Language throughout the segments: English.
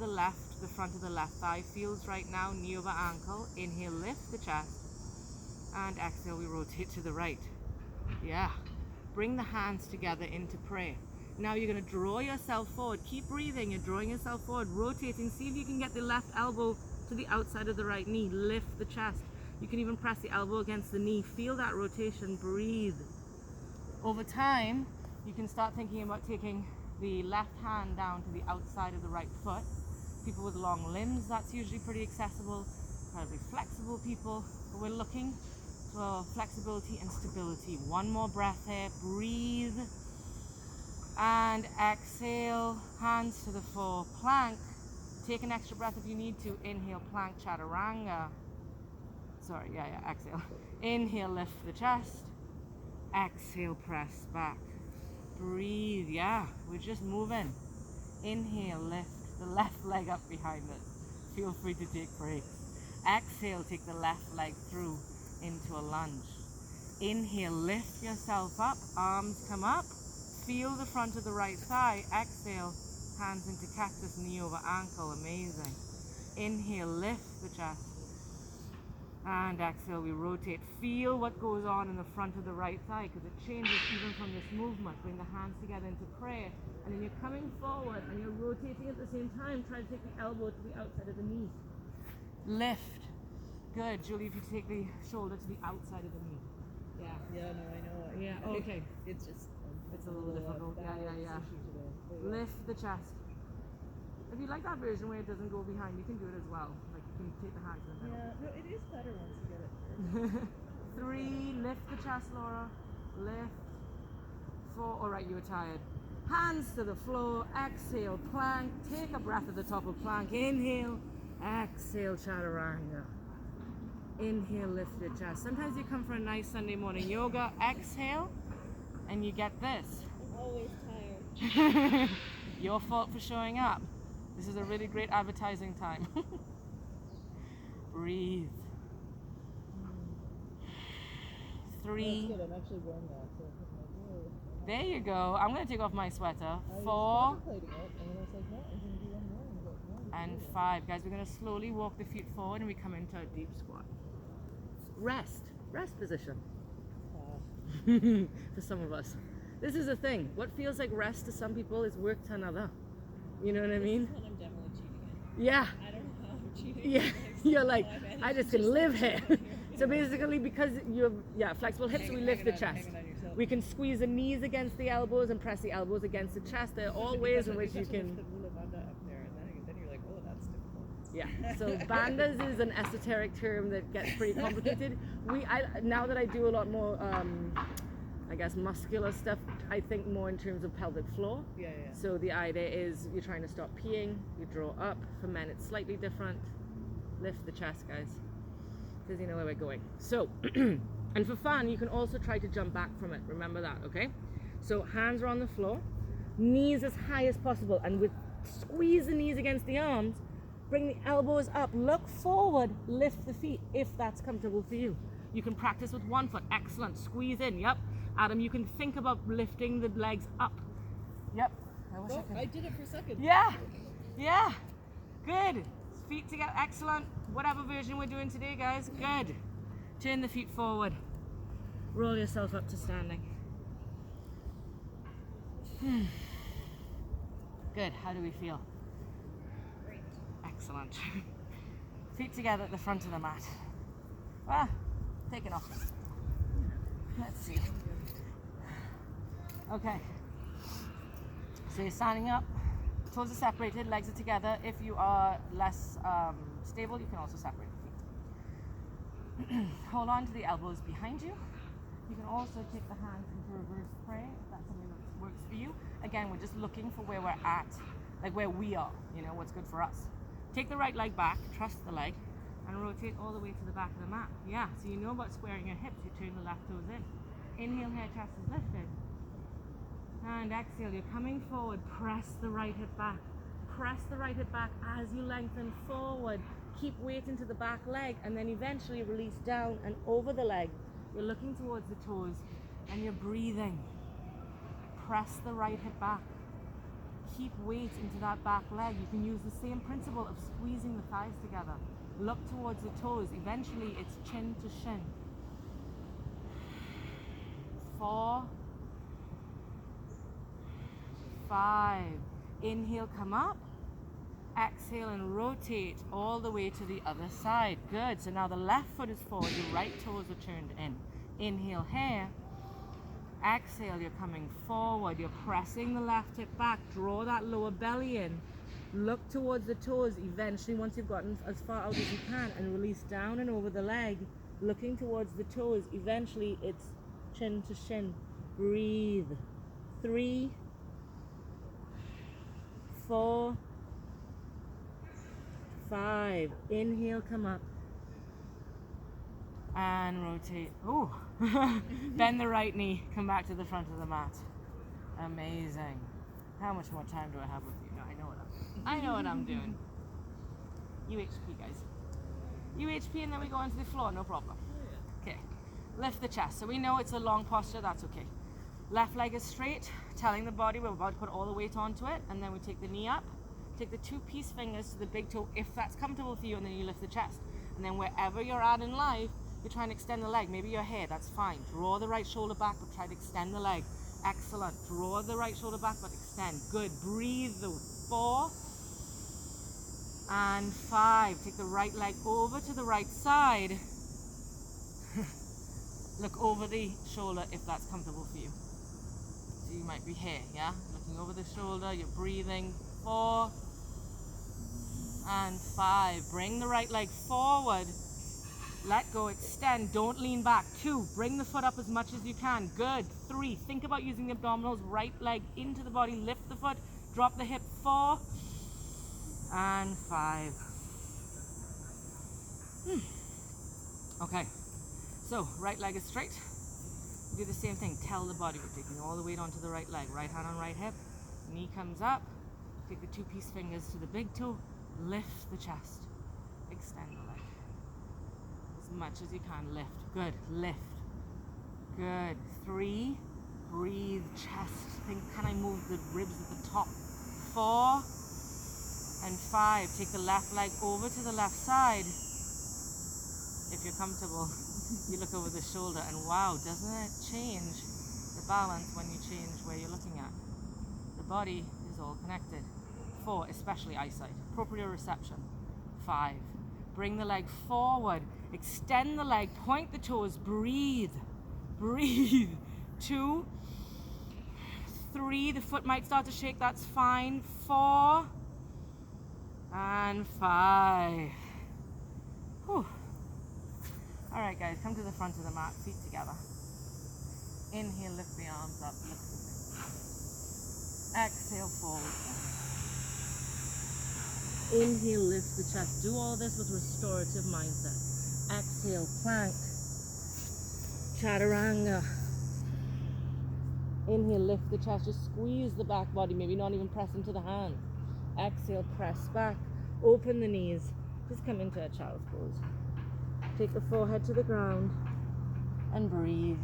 how the front of the left thigh feels right now, knee over ankle. Inhale, lift the chest. And exhale, we rotate to the right. Yeah. Bring the hands together into prayer. Now you're going to draw yourself forward. Keep breathing. You're drawing yourself forward, rotating. See if you can get the left elbow to the outside of the right knee. Lift the chest. You can even press the elbow against the knee. Feel that rotation. Breathe. Over time, you can start thinking about taking the left hand down to the outside of the right foot. People with long limbs, that's usually pretty accessible. Incredibly flexible people. But we're looking for flexibility and stability. One more breath here. Breathe. And exhale. Hands to the floor. Plank. Take an extra breath if you need to. Inhale, plank, chaturanga. Sorry, exhale. Inhale, lift the chest. Exhale, press back. Breathe, we're just moving. Inhale, lift the left leg up behind us. Feel free to take breaks. Exhale, take the left leg through into a lunge. Inhale, lift yourself up, arms come up. Feel the front of the right thigh. Exhale, hands into cactus, knee over ankle. Amazing. Inhale, lift the chest. And exhale, we rotate. Feel what goes on in the front of the right thigh, because it changes even from this movement. Bring the hands together into prayer. And then you're coming forward and you're rotating at the same time. Try to take the elbow to the outside of the knee. Lift. Good. Julie, if you take the shoulder to the outside of the knee. Yeah, no, I know. Yeah, okay. It's just... It's a little difficult. Yeah. Lift the chest. If you like that version where it doesn't go behind, you can do it as well. Like you can take the hands in the middle. Yeah, no, it is better once you get it. 3, lift the chest, Laura. Lift. 4, all right, you're tired. Hands to the floor. Exhale, plank. Take a breath at the top of plank. Inhale. Exhale, chaturanga. Inhale, lift your chest. Sometimes you come for a nice Sunday morning yoga. Exhale, and you get this. I'm always tired. Your fault for showing up. This is a really great advertising time. Breathe. 3. That's good. I'm actually wearing that. So there you go. I'm going to take off my sweater. I 4. was contemplating it, and then I was like, no, I'm going to do one more. And I was like, no, And 5. Guys, we're going to slowly walk the feet forward and we come into a deep squat. Rest position. For some of us. This is the thing. What feels like rest to some people is work to another. You know what I mean? This is when I'm definitely cheating it. Yeah. I don't know how I'm cheating. Yeah. You're like, I just can live here. here. So basically, because you're flexible hips, we lift the chest. We can squeeze the knees against the elbows and press the elbows against the chest. There are all ways in which you can. Then you're like, oh, that's difficult. Yeah. So bandas is an esoteric term that gets pretty complicated. Now that I do a lot more, I guess, muscular stuff, I think more in terms of pelvic floor. Yeah. So the idea is you're trying to stop peeing. You draw up. For men, it's slightly different. Lift the chest, guys, because you know where we're going. So, and for fun, you can also try to jump back from it. Remember that, okay? So hands are on the floor, knees as high as possible, and squeeze the knees against the arms. Bring the elbows up, look forward, lift the feet if that's comfortable for you. You can practice with one foot. Excellent. Squeeze in. Yep. Adam, you can think about lifting the legs up. Yep. I did it for a second. Yeah. Good. Feet together. Excellent. Whatever version we're doing today, guys. Good. Turn the feet forward. Roll yourself up to standing. Good. How do we feel? Great. Excellent. Feet together at the front of the mat. Take it off. Let's see. Okay. So you're standing up. Toes are separated, legs are together. If you are less stable, you can also separate the feet. Hold on to the elbows behind you. You can also take the hands into reverse prayer if that's something that works for you. Again, we're just looking for where we're at, like where we are, what's good for us. Take the right leg back, trust the leg, and rotate all the way to the back of the mat. Yeah, so you know about squaring your hips, you turn the left toes in. Inhale here, chest is lifted. And exhale, you're coming forward, press the right hip back. Press the right hip back as you lengthen forward. Keep weight into the back leg and then eventually release down and over the leg. You're looking towards the toes and you're breathing. Press the right hip back. keep weight into that back leg. You can use the same principle of squeezing the thighs together. Look towards the toes. Eventually, it's chin to shin. 4, 5. Inhale, come up. Exhale and rotate all the way to the other side. Good. So now the left foot is forward, your right toes are turned in. Inhale here. Exhale, you're coming forward. You're pressing the left hip back. Draw that lower belly in. Look towards the toes. Eventually, once you've gotten as far out as you can, and release down and over the leg, looking towards the toes. Eventually, it's chin to shin. Breathe. 3, 4, 5. Inhale, come up. And rotate. Oh, bend the right knee. Come back to the front of the mat. Amazing. How much more time do I have with you? No, I know what I'm doing. UHP, guys. UHP, and then we go onto the floor. No problem. Okay. Lift the chest. So we know it's a long posture. That's okay. Left leg is straight, telling the body we're about to put all the weight onto it, and then we take the knee up. Take the 2 peace fingers to the big toe, if that's comfortable for you, and then you lift the chest. And then wherever you're at in life, you try and extend the leg. Maybe you're here, that's fine. Draw the right shoulder back, but try to extend the leg. Excellent. Draw the right shoulder back, but extend. Good. Breathe though. 4 and 5. Take the right leg over to the right side. Look over the shoulder if that's comfortable for you. So you might be here, yeah? Looking over the shoulder, you're breathing. 4 and 5. Bring the right leg forward. Let go, extend, don't lean back. 2, bring the foot up as much as you can. Good. 3, think about using the abdominals. Right leg into the body, lift the foot, drop the hip. 4 and 5. Okay, so right leg is straight. Do the same thing, tell the body we're taking all the weight onto the right leg. Right hand on right hip, knee comes up. Take the 2 peace fingers to the big toe, lift the chest, extend the leg. As much as you can, lift. Good, lift. Good. 3, breathe, chest. Think, can I move the ribs at the top? 4 and 5. Take the left leg over to the left side. If you're comfortable, you look over the shoulder, and wow, doesn't it change the balance when you change where you're looking at? The body is all connected. 4, especially eyesight, proprioception. 5, bring the leg forward, extend the leg, point the toes, breathe, breathe. 2, 3, the foot might start to shake, that's fine. 4 and 5. Whew. All right, guys, come to the front of the mat, feet together. Inhale, lift the arms up, lift the legs. Exhale, forward. Inhale, lift the chest. Do all this with restorative mindset. Exhale, plank. Chaturanga. Inhale, lift the chest. Just squeeze the back body, maybe not even press into the hands. Exhale, press back. Open the knees. Just come into a child's pose. Take the forehead to the ground and breathe.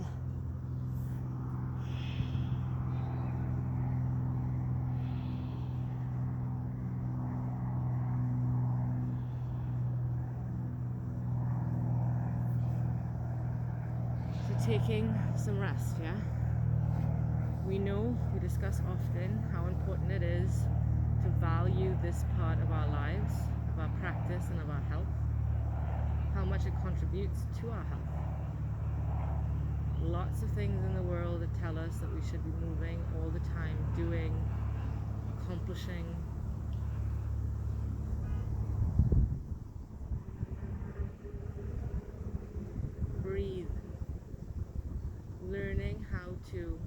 So taking some rest, yeah? We know, we discuss often how important it is to value this part of our lives, of our practice and of our health. How much it contributes to our health. Lots of things in the world that tell us that we should be moving all the time, doing, accomplishing. Breathe. Learning how to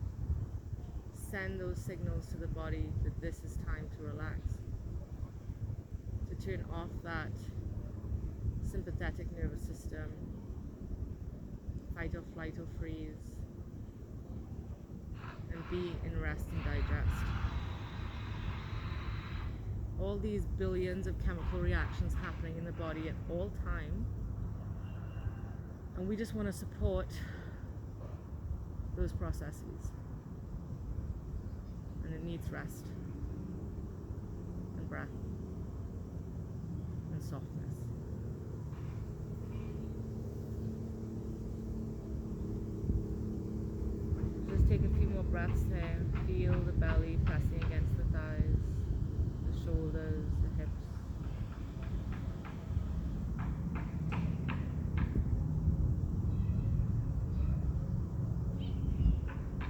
send those signals to the body that this is time to relax. To turn off that sympathetic nervous system, fight or flight or freeze, and be in rest and digest. All these billions of chemical reactions happening in the body at all time, and we just want to support those processes, and it needs rest. breath and softness. Just take a few more breaths there. Feel the belly pressing against the thighs, the shoulders, the hips.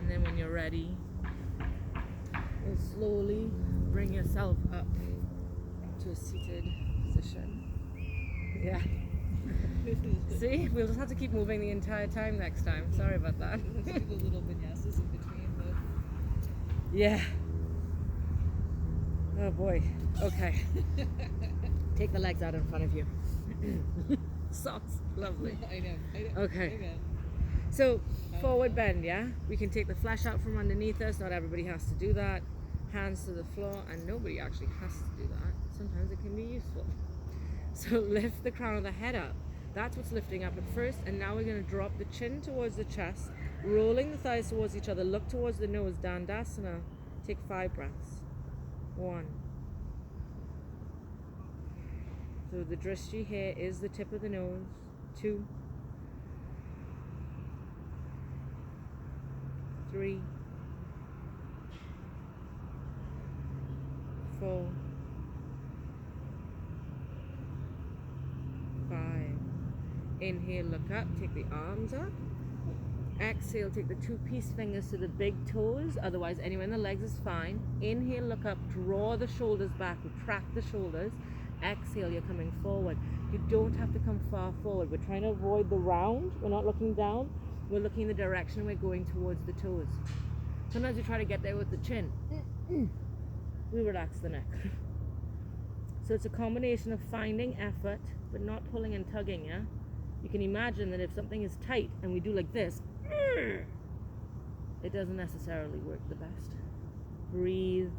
And then when you're ready, you'll slowly bring yourself up to a seated position. Yeah. See, we'll just have to keep moving the entire time next time. Sorry about that. Let's do the little vinyasas in between the... Yeah. Oh boy. Okay. Take the legs out in front of you. Socks. Lovely. I know. Okay. Amen. So, forward bend, yeah? We can take the flesh out from underneath us. Not everybody has to do that. Hands to the floor, and nobody actually has to do that. Sometimes it can be useful. So lift the crown of the head up. That's what's lifting up at first, and now we're going to drop the chin towards the chest, rolling the thighs towards each other. Look towards the nose, Dandasana. Take 5 breaths. 1. So the drishti here is the tip of the nose. 2. 3. 4. 5. Inhale, look up, take the arms up. Exhale, take the 2 peace fingers to the big toes, otherwise anywhere in the legs is fine. Inhale, look up, draw the shoulders back, retract the shoulders. Exhale, you're coming forward. You don't have to come far forward. We're trying to avoid the round. We're not looking down. We're looking in the direction we're going towards the toes. Sometimes we try to get there with the chin. We relax the neck. So it's a combination of finding effort, but not pulling and tugging, yeah? You can imagine that if something is tight and we do like this, it doesn't necessarily work the best. Breathe.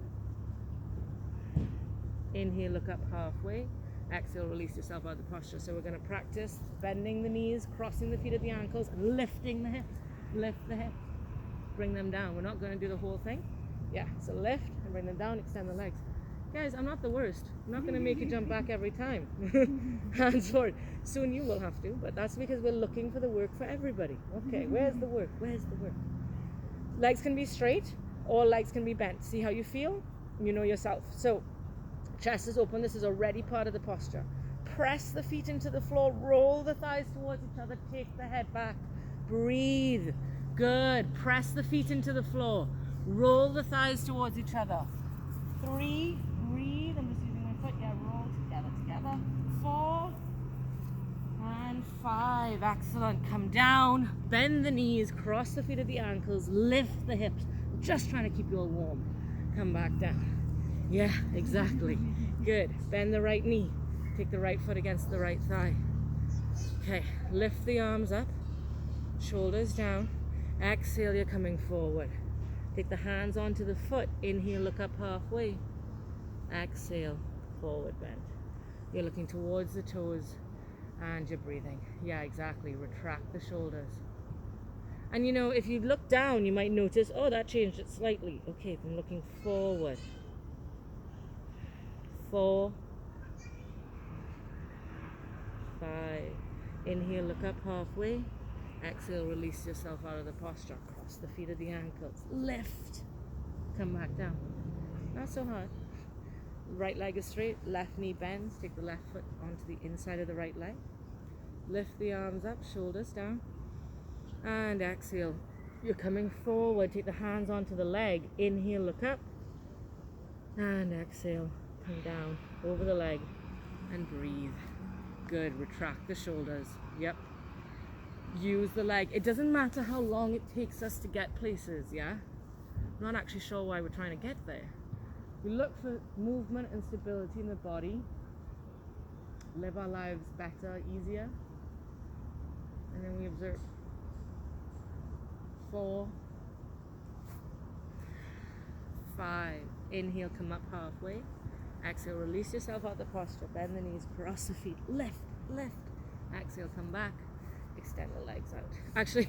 Inhale, look up halfway. Exhale, release yourself out of the posture. So we're going to practice bending the knees, crossing the feet at the ankles, and lifting the hips. Lift the hips. Bring them down. We're not going to do the whole thing. Yeah, so lift and bring them down, extend the legs. Guys, I'm not the worst. I'm not going to make you jump back every time. Hands forward. Soon you will have to, but that's because we're looking for the work for everybody. Okay, where's the work? Where's the work? Legs can be straight or legs can be bent. See how you feel? You know yourself. So, chest is open. This is already part of the posture. Press the feet into the floor. Roll the thighs towards each other. Take the head back. Breathe. Good. Press the feet into the floor. Roll the thighs towards each other. 3. Breathe. I'm just using my foot. Yeah, roll together. 4. And 5. Excellent. Come down. Bend the knees. Cross the feet at the ankles. Lift the hips. Just trying to keep you all warm. Come back down. Yeah, exactly. Good. Bend the right knee. Take the right foot against the right thigh. Okay. Lift the arms up. Shoulders down. Exhale, you're coming forward. Take the hands onto the foot. Inhale, look up halfway. Exhale, forward bend. You're looking towards the toes and you're breathing. Yeah, exactly. Retract the shoulders. And you know, if you look down, you might notice, oh, that changed it slightly. Okay, I'm looking forward. 4. 5. Inhale, look up halfway. Exhale, release yourself out of the posture. Cross the feet at the ankles. Lift. Come back down. Not so hard. Right leg is straight. Left knee bends. Take the left foot onto the inside of the right leg. Lift the arms up. Shoulders down. And exhale. You're coming forward. Take the hands onto the leg. Inhale, look up. And exhale. Come down over the leg. And breathe. Good. Retract the shoulders. Yep. Use the leg. It doesn't matter how long it takes us to get places, yeah? I'm not actually sure why we're trying to get there. We look for movement and stability in the body, live our lives better, easier, and then we observe. 4. 5. Inhale, come up halfway. Exhale, release yourself out the posture. Bend the knees, cross the feet. Lift, lift. Exhale, come back. Extend the legs out. Actually,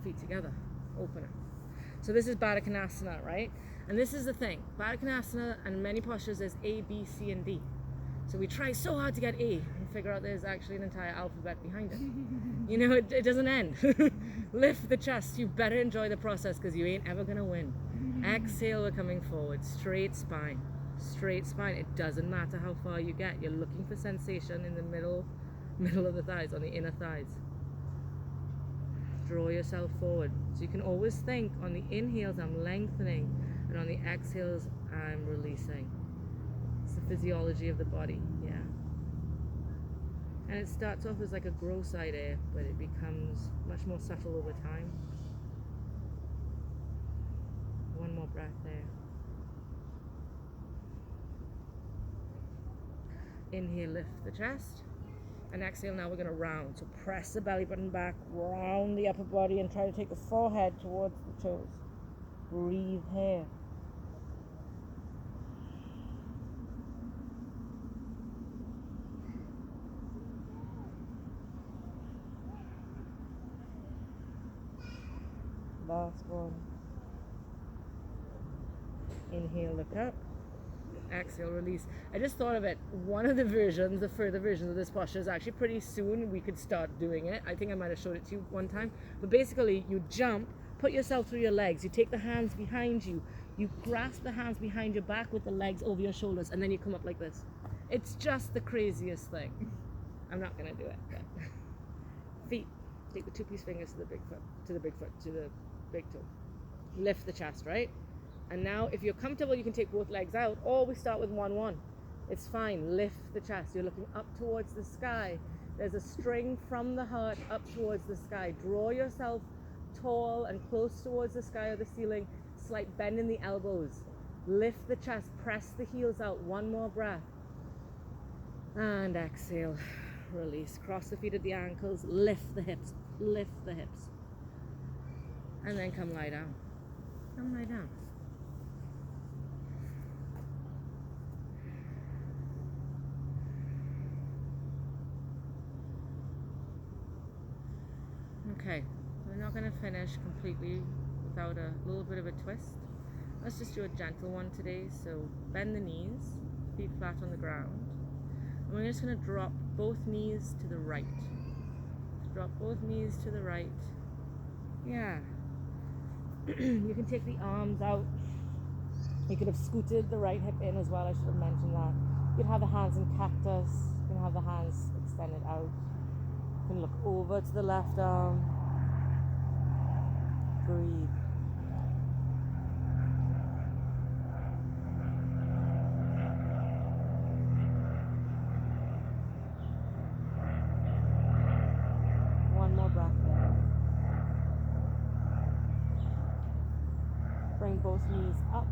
feet together. Open it. So this is Baddha Konasana, right? And this is the thing, Baddha and many postures there's A, B, C, and D. So we try so hard to get A and figure out there's actually an entire alphabet behind it. You know, it doesn't end. Lift the chest. You better enjoy the process because you ain't ever gonna win. Exhale, we're coming forward. Straight spine. Straight spine. It doesn't matter how far you get. You're looking for sensation in the middle of the thighs, on the inner thighs. Draw yourself forward. So you can always think on the inhales, I'm lengthening, and on the exhales, I'm releasing. It's the physiology of the body, yeah. And it starts off as like a grow side air, but it becomes much more subtle over time. One more breath there. Inhale, lift the chest. And exhale, now we're going to round. So press the belly button back, round the upper body, and try to take the forehead towards the toes. Breathe here. Last one. Inhale, look up. Exhale, release. I just thought of it. One of the versions, the further versions of this posture is actually pretty soon we could start doing it. I think I might have showed it to you one time. But basically, you jump, put yourself through your legs. You take the hands behind you. You grasp the hands behind your back with the legs over your shoulders, and then you come up like this. It's just the craziest thing. I'm not gonna do it. But feet. Take the 2-piece fingers to the big foot, to the big toe. Lift the chest, right? And now, if you're comfortable, you can take both legs out, or we start with 1-1. It's fine. Lift the chest. You're looking up towards the sky. There's a string from the heart up towards the sky. Draw yourself tall and close towards the sky or the ceiling. Slight bend in the elbows. Lift the chest. Press the heels out. One more breath. And exhale. Release. Cross the feet at the ankles. Lift the hips. Lift the hips. And then come lie down. Come lie down. Okay, we're not going to finish completely without a little bit of a twist. Let's just do a gentle one today. So bend the knees, feet flat on the ground. And we're just going to drop both knees to the right. Drop both knees to the right. Yeah. You can take the arms out. You could have scooted the right hip in as well. I should have mentioned that. You can have the hands in cactus. You can have the hands extended out. You can look over to the left arm. Breathe. One more breath there. Bring both knees up.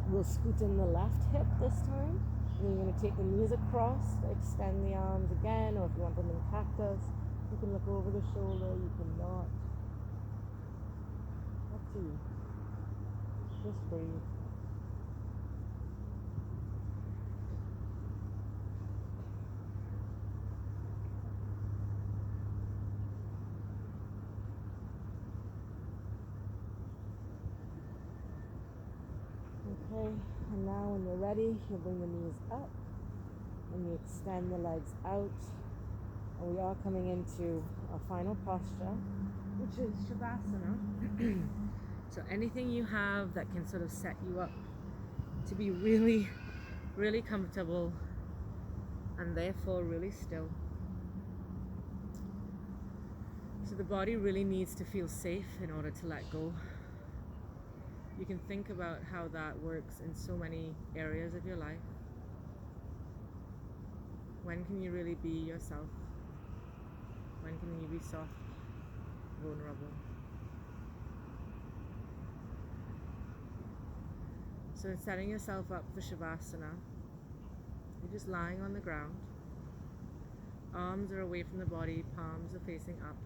We'll scoot in the left hip this time. And you're going to take the knees across, extend the arms again, or if you want them in cactus, you can look over the shoulder, you can not. Up to you. Just breathe. Okay, and now when you're ready, you'll bring the knees up and you extend the legs out. And we are coming into our final posture, which is Shavasana. So anything you have that can sort of set you up to be really, really comfortable and therefore really still. So the body really needs to feel safe in order to let go. You can think about how that works in so many areas of your life. When can you really be yourself? When can you be soft, vulnerable? So in setting yourself up for Shavasana, you're just lying on the ground. Arms are away from the body, palms are facing up.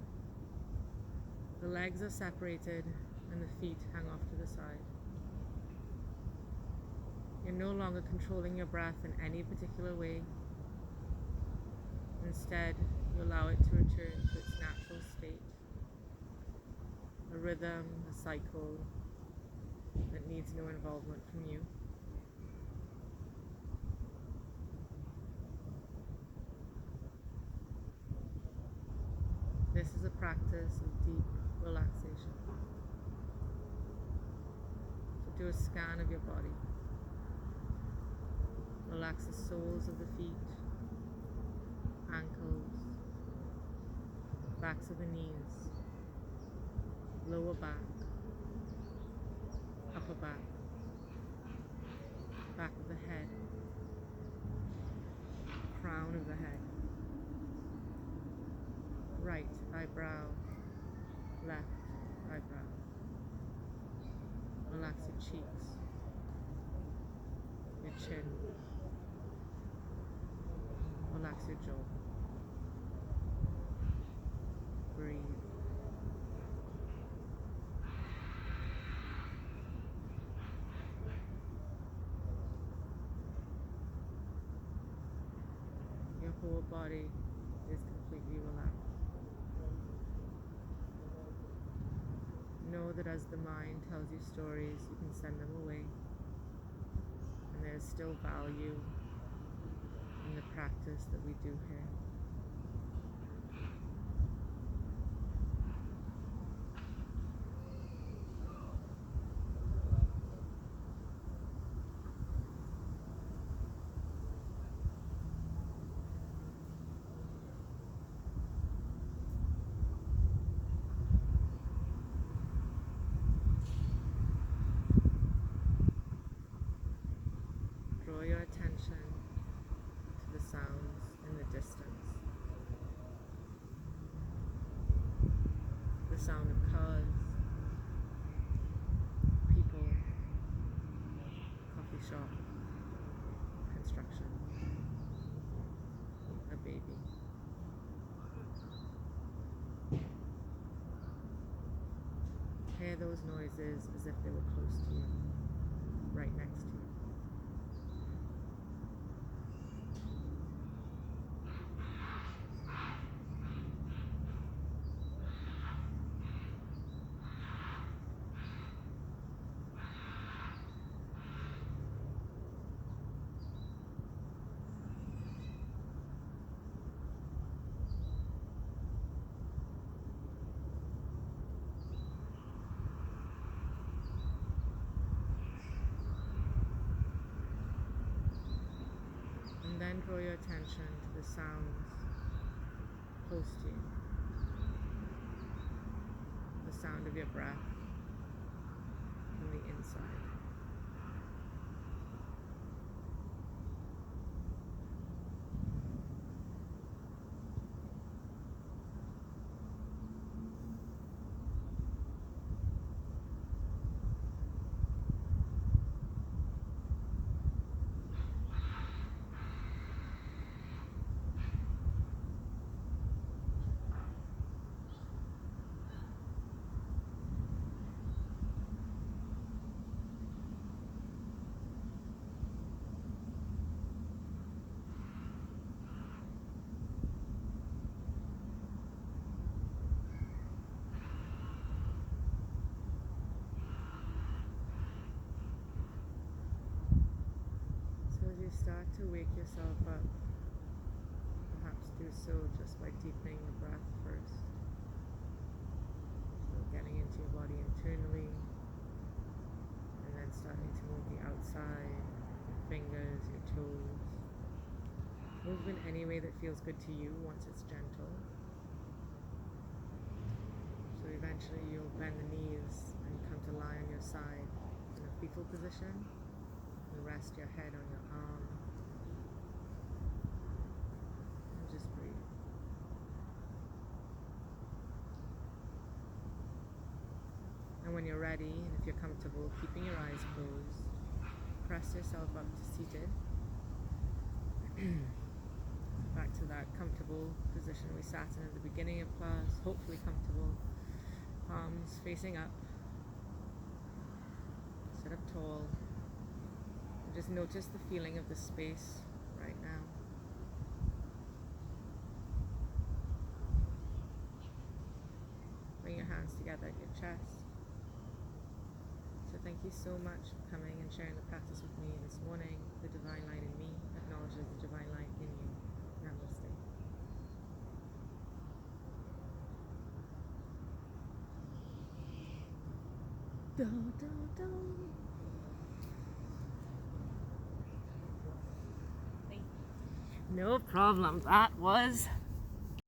The legs are separated and the feet hang off to the side. You're no longer controlling your breath in any particular way. Instead, you allow it to return to its natural state. A rhythm, a cycle, that needs no involvement from you. This is a practice of deep relaxation. So do a scan of your body. Relax the soles of the feet, ankles, backs of the knees, lower back, upper back, back of the head, crown of the head, right eyebrow, left eyebrow. Relax your cheeks, your chin, relax your jaw. Breathe. Your whole body is completely relaxed. Know that as the mind tells you stories, you can send them away. And there is still value in the practice that we do here. Draw your attention to the sounds in the distance. The sound of cars, people, coffee shop, construction, a baby. Hear those noises as if they were close to you, right next to you. And then draw your attention to the sounds close to you. The sound of your breath from the inside. Start to wake yourself up. Perhaps do so just by deepening the breath first. So getting into your body internally, and then starting to move the outside, your fingers, your toes. Move in any way that feels good to you once it's gentle. So eventually you'll bend the knees and come to lie on your side in a fetal position. And rest your head on your arm. And just breathe. And when you're ready, and if you're comfortable, keeping your eyes closed, press yourself up to seated. Back to that comfortable position we sat in at the beginning of class, hopefully comfortable. Palms facing up. Sit up tall. Just notice the feeling of the space right now. Bring your hands together at your chest. So thank you so much for coming and sharing the practice with me this morning. The divine light in me acknowledges the divine light in you. Namaste. Da, da, da. No problem. That was